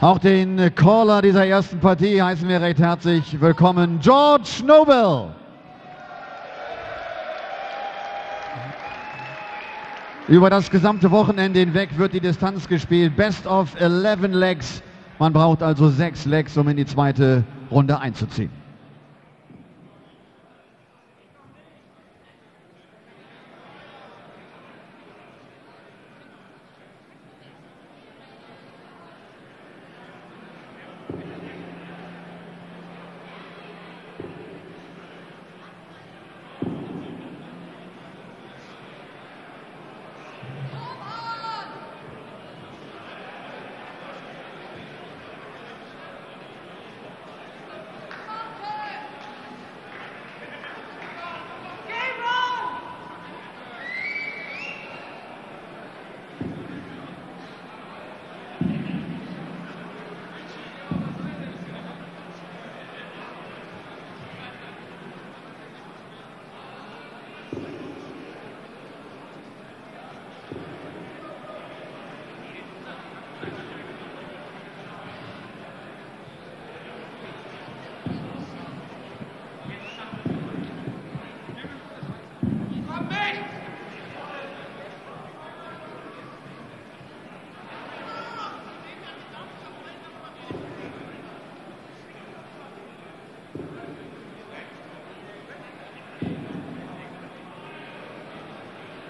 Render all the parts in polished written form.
Auch den Caller dieser ersten Partie heißen wir recht herzlich willkommen, George Noble. Über das gesamte Wochenende hinweg wird die Distanz gespielt, Best of 11 Legs. Man braucht also 6 Legs, um in die zweite Runde einzuziehen.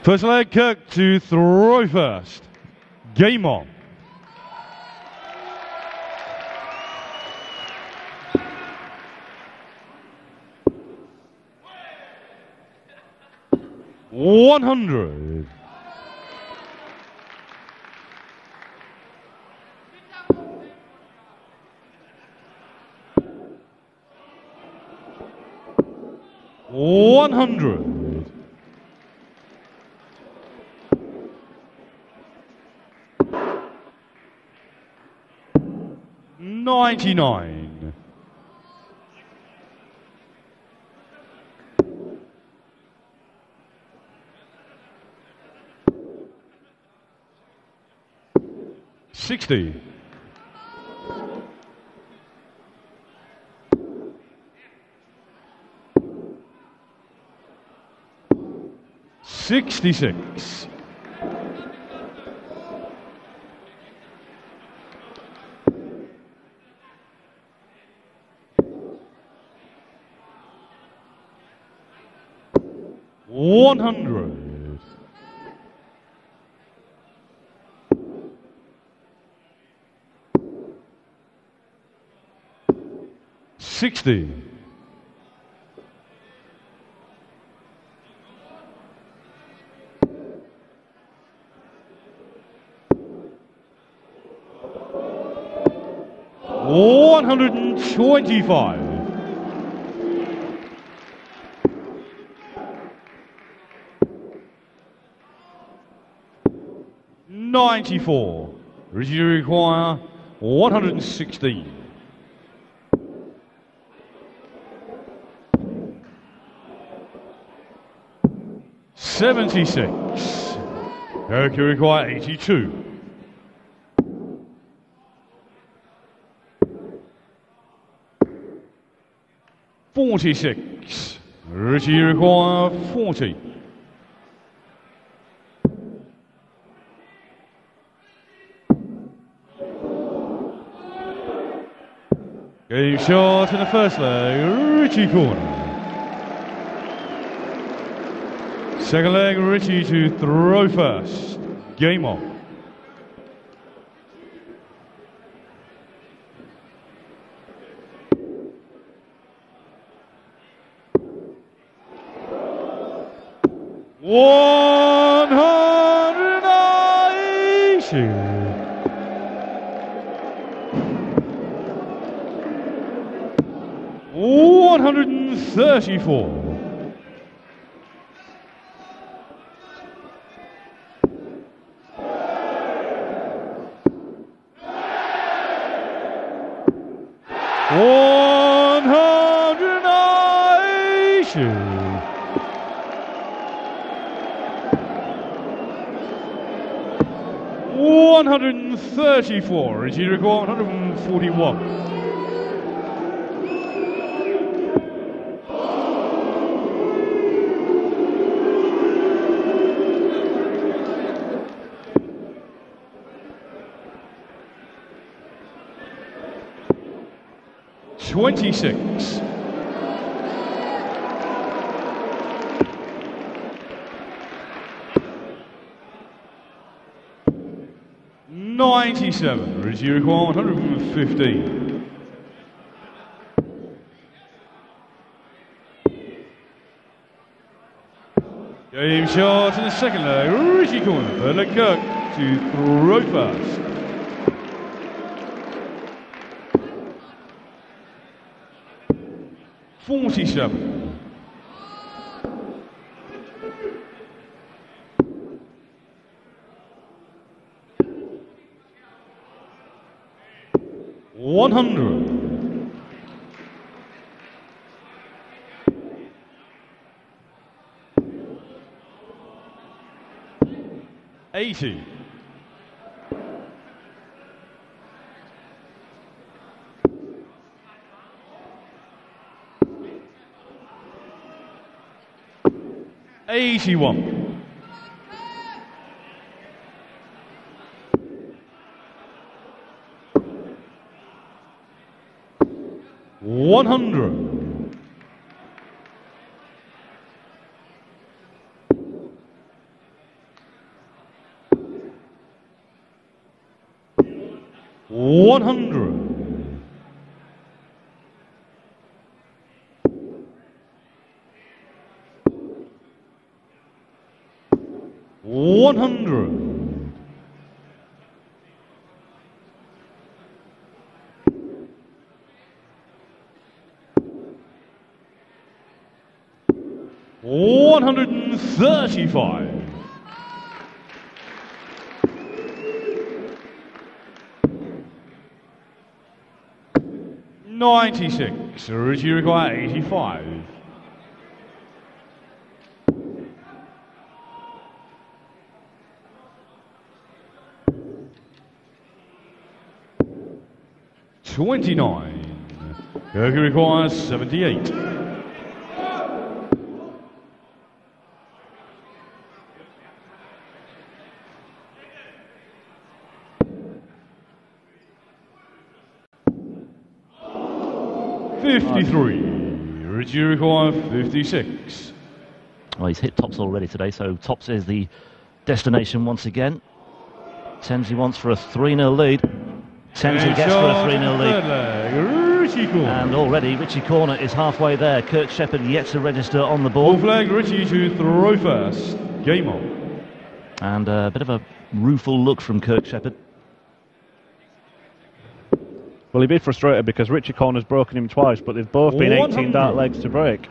First leg, Kirk to throw first. Game on. $100. $100. 99. $60. 66. 100. 60. 125. 94. Richie require 116. 76. Kirk require 82. 46. Richie require 40. Game shot in the first leg, Richie corner. Second leg, Richie to throw first. Game on. $180. 134. 180. 134. Richie record 141. $26. $97. Richie require 115. Game shot in the second leg. Richie corner. Third leg Kirk to throw first. $47. $100. $80. $81. $100. $100. $100. $135. $96. Richie require 85. $29. Kirk requires 78. $53. Richie require 56. Well, he's hit tops already today, so tops is the destination once again. Tenzi wants for a 3-0 lead. Tenzi gets for a 3-0 lead. Richie corner. And already Richie corner is halfway there. Kirk Shepherd yet to register on the ball. Full flag, Richie to throw first. Game on. And a bit of a rueful look from Kirk Shepherd. Well, he'd be frustrated because Richie corner's broken him twice, but they've both been 18 dart legs to break.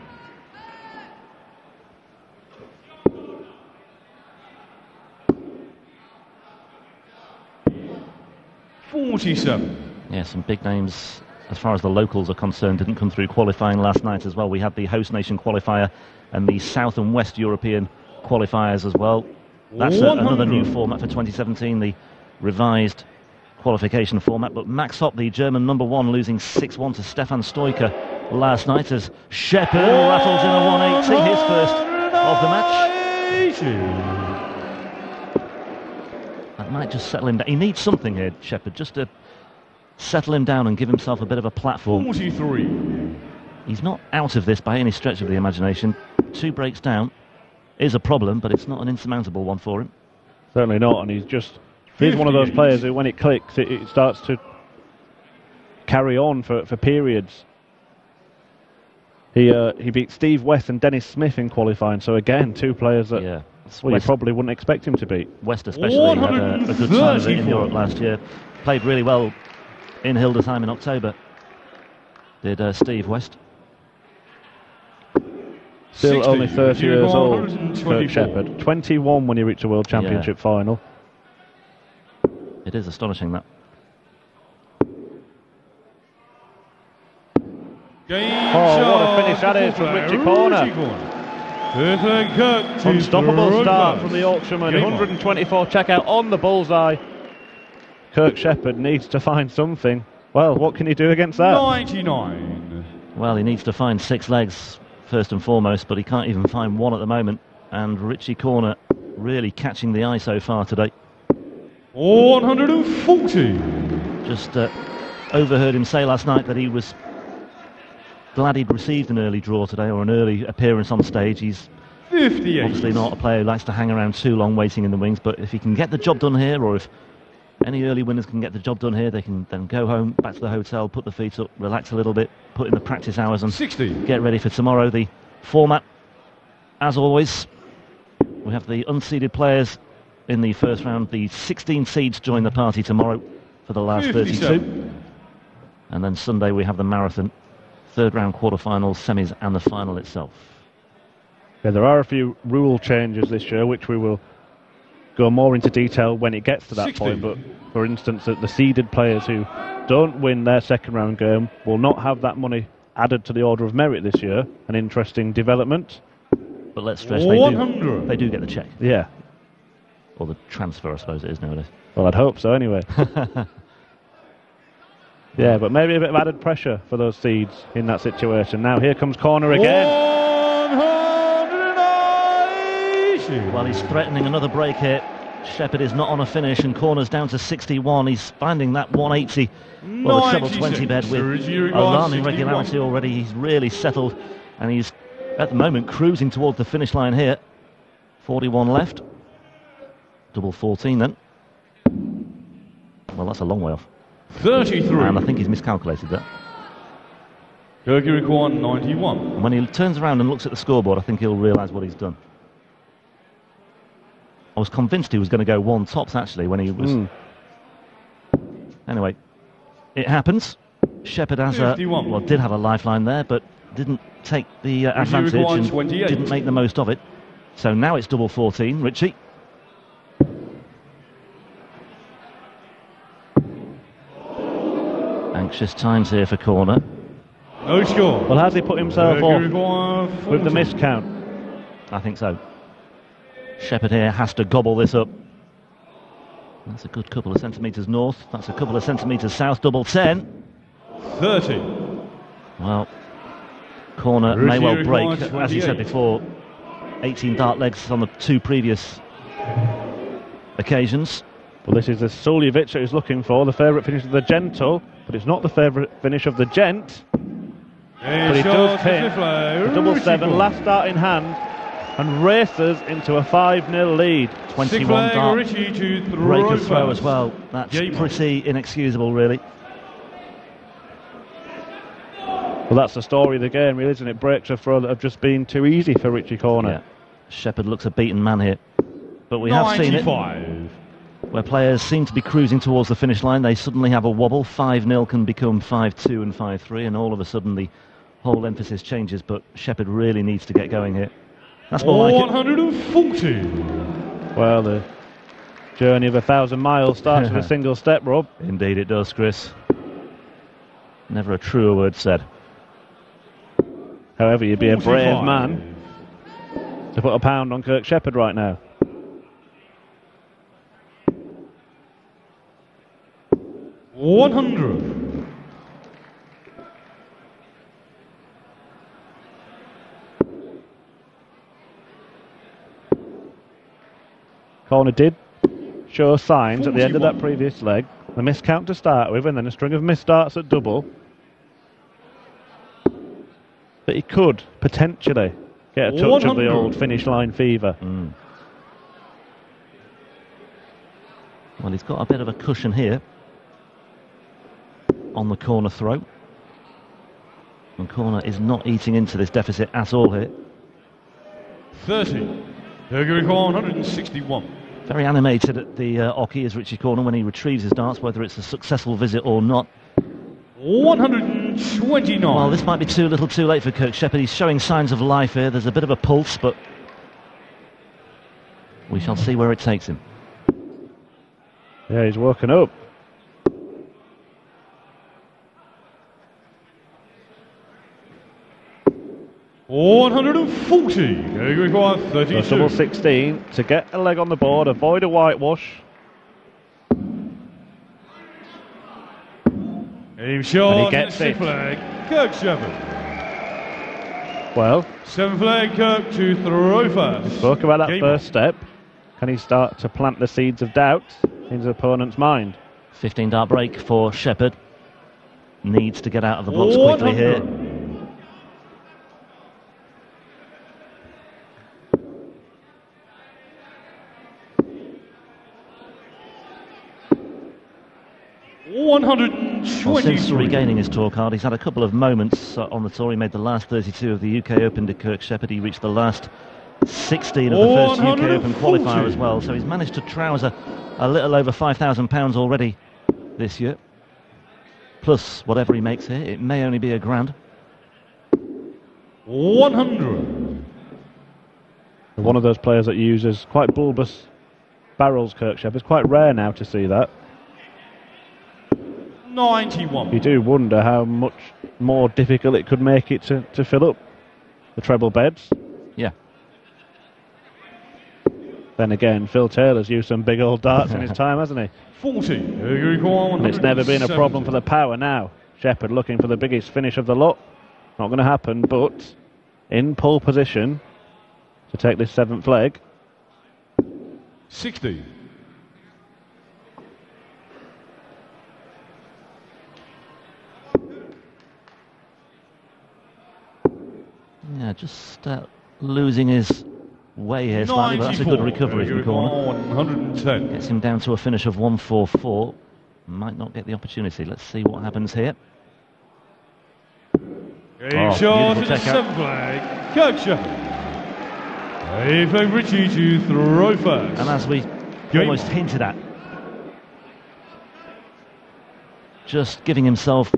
$47. Yeah, some big names as far as the locals are concerned didn't come through qualifying last night as well. We had the host nation qualifier and the South and West European qualifiers as well. That's another new format for 2017, the revised qualification format. But Max Hopp, the German #1, losing 6-1 to Stefan Stoiker last night as Shepherd rattles in a 180, his first of the match. That might just settle him down. He needs something here, Shepherd, just to settle him down and give himself a bit of a platform. 43. He's not out of this by any stretch of the imagination. 2 breaks down is a problem, but it's not an insurmountable one for him. Certainly not, and he's one of those players who, when it clicks, it starts to carry on for periods. He beat Steve West and Dennis Smith in qualifying, so again, 2 players that you probably wouldn't expect him to beat. West especially had a good time of it in Europe last year. Played really well in Hildesheim in October. Did Steve West. Still 60, only 30 years old, Kirk 24. Shepherd. 21 when he reached a World Championship final. It is astonishing, that. What a finish that is from Richie Corner. Unstoppable start from the Yorkshireman. 124 checkout on the bullseye. Kirk Shepherd needs to find something. Well, what can he do against that? 99. Well, he needs to find 6 legs first and foremost, but he can't even find one at the moment. And Richie Corner really catching the eye so far today. 140. Just overheard him say last night that he was glad he'd received an early draw today, or an early appearance on stage. He's 58. obviously not a player who likes to hang around too long waiting in the wings, but if he can get the job done here, or if any early winners can get the job done here, they can then go home, back to the hotel, put the feet up, relax a little bit, put in the practice hours and 60. Get ready for tomorrow. The format, as always, we have the unseeded players in the first round. The 16 seeds join the party tomorrow for the last 32. And then Sunday we have the marathon, third round, quarterfinals, semis and the final itself. Yeah, there are a few rule changes this year, which we will go more into detail when it gets to that 60. point. But for instance, the seeded players who don't win their second round game will not have that money added to the order of merit this year. An interesting development. But let's stress, they do get the check. Yeah. Or the transfer, I suppose it is nowadays. Well, I'd hope so anyway. Yeah, but maybe a bit of added pressure for those seeds in that situation. Now here comes Corner again. 190. Well, he's threatening another break here. Shepherd is not on a finish, and Corner's down to 61. He's finding that 180. Well, the treble 20 bed with alarming regularity already. He's really settled, and he's at the moment cruising towards the finish line here. 41 left. Double 14 then. Well, that's a long way off. 33. And I think he's miscalculated that. Kirk required 91. And when he turns around and looks at the scoreboard, I think he'll realise what he's done. I was convinced he was going to go one tops actually when he was. Anyway, it happens. Shepherd has did have a lifeline there, but didn't take the advantage and 28. didn't make the most of it. So now it's double 14. Richie. Anxious times here for Corner. No score. Well, has he put himself off with the miscount? I think so. Shepherd here has to gobble this up. That's a good couple of centimetres north. That's a couple of centimetres south. Double 10. 30. Well, Corner may well break, as you said before. 18 dart legs on the 2 previous occasions. Well, this is the Suljevic that he's looking for, the favourite finish of the Gentle, but it's not the favourite finish of the Gent. But he does pin the double 7, last start in hand, and races into a 5-0 lead. 21 dart breaker throw as well. That's pretty inexcusable, really. Well, that's the story of the game, really, isn't it? Breaks a throw that have just been too easy for Richie Corner. Yeah. Shepherd looks a beaten man here, but we have seen it where players seem to be cruising towards the finish line. They suddenly have a wobble. 5-0 can become 5-2 and 5-3, and all of a sudden the whole emphasis changes. But Shepherd really needs to get going here. That's more like 140. Well, the journey of 1,000 miles starts with a single step, Rob. Indeed it does, Chris. Never a truer word said. However, you'd be a brave man to put a pound on Kirk Shepherd right now. $100. Corner did show signs at the end of that previous leg. The miscount to start with, and then a string of misstarts at double. But he could potentially get a touch 100. of the old finish line fever. Well, he's got a bit of a cushion here on the Corner throw. And Corner is not eating into this deficit at all here. 30. Kirk required 161. Very animated at the Oki is Richie Corner when he retrieves his darts, whether it's a successful visit or not. 129. Well, this might be too little too late for Kirk Shepherd. He's showing signs of life here. There's a bit of a pulse, but we shall see where it takes him. Yeah, he's woken up. $140. Kirk required 32. So double 16 to get a leg on the board, avoid a whitewash. Aim shot, and he gets it. Flag, Kirk Shepherd. Well, 7 flag, Kirk to throw first. Spoke about that Game first on. step. Can he start to plant the seeds of doubt in his opponent's mind? 15 dart break for Shepherd. Needs to get out of the blocks quickly here. Well, since regaining his tour card, he's had a couple of moments on the tour. He made the last 32 of the UK Open to Kirk Shepherd. He reached the last 16 of the first UK Open qualifier as well. So he's managed to trouser a little over £5,000 already this year. Plus whatever he makes here, it may only be a grand. 100. One of those players that uses quite bulbous barrels, Kirk Shepherd. It's quite rare now to see that. 91. You do wonder how much more difficult it could make it to fill up the treble beds. Yeah. Then again, Phil Taylor's used some big old darts in his time, hasn't he? 40. And it's never been a problem for the power now. Shepherd looking for the biggest finish of the lot. Not going to happen, but in pole position to take this 7th leg. 60. Yeah, just losing his way here slightly, but that's a good recovery from the corner. 110. Gets him down to a finish of 144. Might not get the opportunity. Let's see what happens here. Game shot to the 7th flag, Kirk Shepherd. 8th flag, Richie to throw first. And as we almost hinted at, just giving himself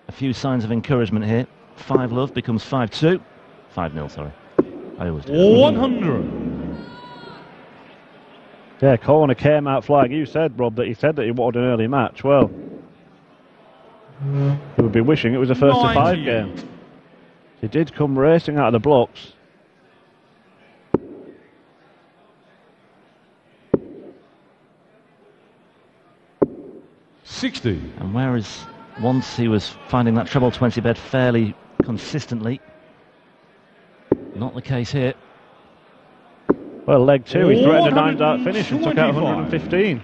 a few signs of encouragement here. 5-love becomes 5-2. 5-0, sorry. I always do. 100. Yeah, corner came out flying. You said, Rob, that he said that he wanted an early match. Well, he would be wishing it was a first to 5 game. He did come racing out of the blocks. $60. And whereas once he was finding that treble 20 bed fairly consistently, not the case here. Well, leg 2, he threatened a 9-dart finish and took out 115.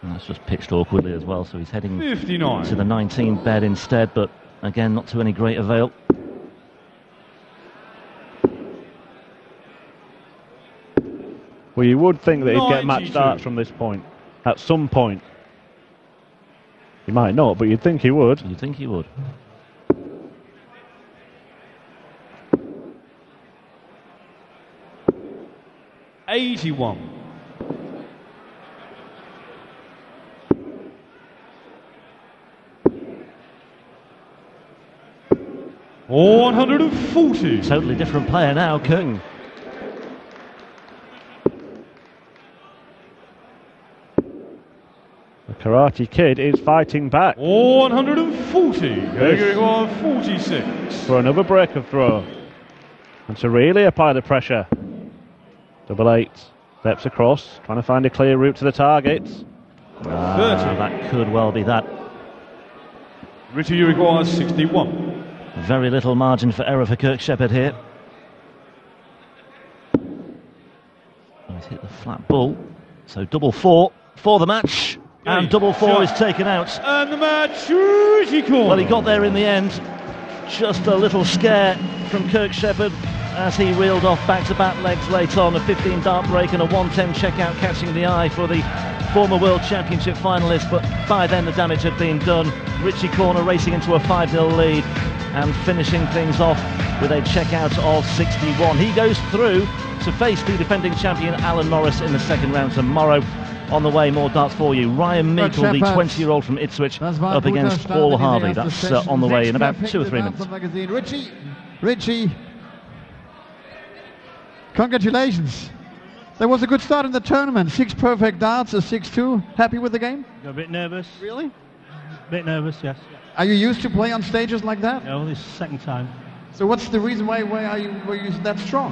And that's just pitched awkwardly as well, so he's heading 59. to the 19 bed instead, but again, not to any great avail. Well, you would think that he'd get match 92. darts from this point, at some point. He might not, but you'd think he would. You'd think he would. $81. $140. Totally different player now, Kirk. The Karate Kid is fighting back 140. Yes. 46. for another break of throw. And to really apply the pressure. 8-8. Steps across, trying to find a clear route to the target. 30. That could well be that. Richie, you require 61. Very little margin for error for Kirk Shepherd here. He's hit the flat ball. So double 4 for the match. And double 4 is taken out. And the match, Richie corner. Well, he got there in the end. Just a little scare from Kirk Shepherd as he reeled off back-to-back legs late on. A 15 dart break and a 110 checkout catching the eye for the former World Championship finalist. But by then the damage had been done. Richie corner racing into a 5-0 lead and finishing things off with a checkout of 61. He goes through to face the defending champion Alan Norris in the second round tomorrow. On the way, more darts for you. Ryan Meikle, the 20-year-old from Ipswich, up against Paul Harvey. That's on the way in about 2 or 3 minutes. Richie, congratulations. There was a good start in the tournament. 6 perfect darts, a 6-2. Happy with the game? Got a bit nervous. Really? A bit nervous, yes. Are you used to play on stages like that? No, this is the second time. So what's the reason were you that strong?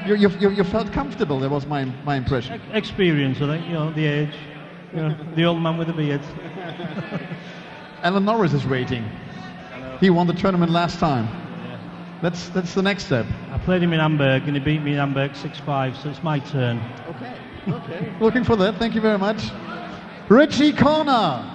You felt comfortable. That was my impression. Experience, I think. You know, the age. You know, the old man with the beard. Alan Norris is waiting. He won the tournament last time. Yeah. That's the next step. I played him in Hamburg and he beat me in Hamburg 6-5, so it's my turn. Okay. Looking for that. Thank you very much. Richie Corner.